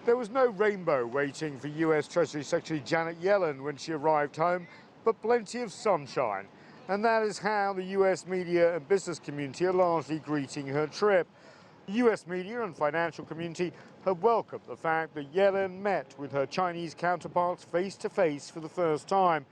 There was no rainbow waiting for US Treasury Secretary Janet Yellen when she arrived home, but plenty of sunshine. And that is how the US media and business community are largely greeting her trip. The US media and financial community have welcomed the fact that Yellen met with her Chinese counterparts face-to-face for the first time.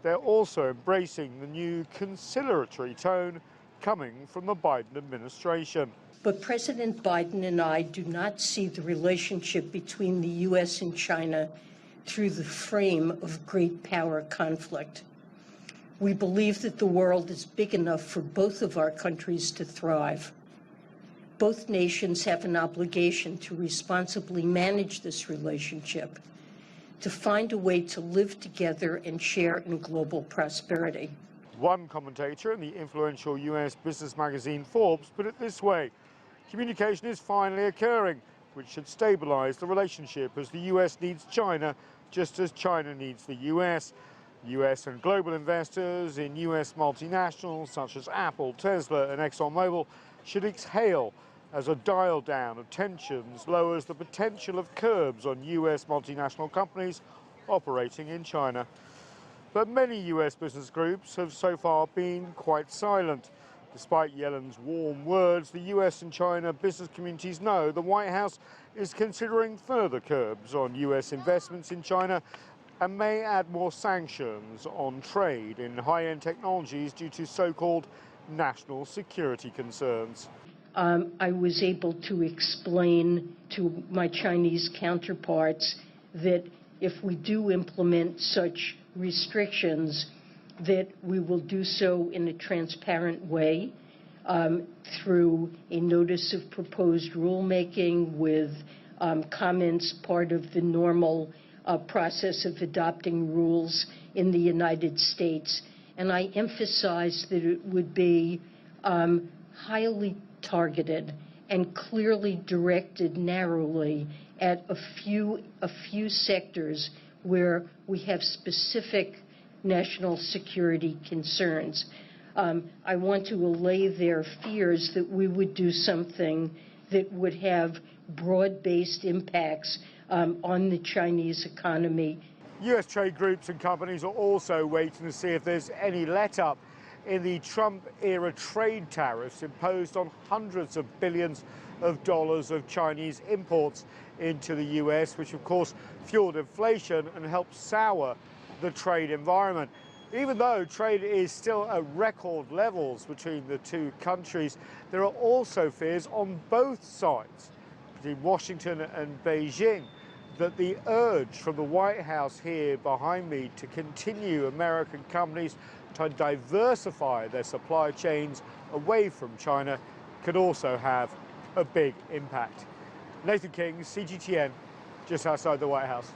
They're also embracing the new conciliatory tone coming from the Biden administration. But President Biden and I do not see the relationship between the U.S. and China through the frame of great power conflict. We believe that the world is big enough for both of our countries to thrive. Both nations have an obligation to responsibly manage this relationship, to find a way to live together and share in global prosperity. One commentator in the influential US business magazine Forbes put it this way: communication is finally occurring, which should stabilize the relationship as the US needs China just as China needs the US. US and global investors in US multinationals such as Apple, Tesla and ExxonMobil should exhale as a dial down of tensions lowers the potential of curbs on US multinational companies operating in China. But many US business groups have so far been quite silent. Despite Yellen's warm words, the US and China business communities know the White House is considering further curbs on US investments in China and may add more sanctions on trade in high-end technologies due to so-called national security concerns. I was able to explain to my Chinese counterparts that if we do implement such restrictions, that we will do so in a transparent way through a notice of proposed rulemaking with comments part of the normal process of adopting rules in the United States. And I emphasized that it would be highly targeted and clearly directed narrowly at a few sectors where we have specific national security concerns. I want to allay their fears that we would do something that would have broad-based impacts on the Chinese economy. US trade groups and companies are also waiting to see if there's any let-up in the Trump-era trade tariffs imposed on hundreds of billions of dollars of Chinese imports into the US, which of course fueled inflation and helped sour the trade environment. Even though trade is still at record levels between the two countries, there are also fears on both sides, between Washington and Beijing, that the urge from the White House here behind me to continue American companies to diversify their supply chains away from China could also have a big impact. Nathan King, CGTN, just outside the White House.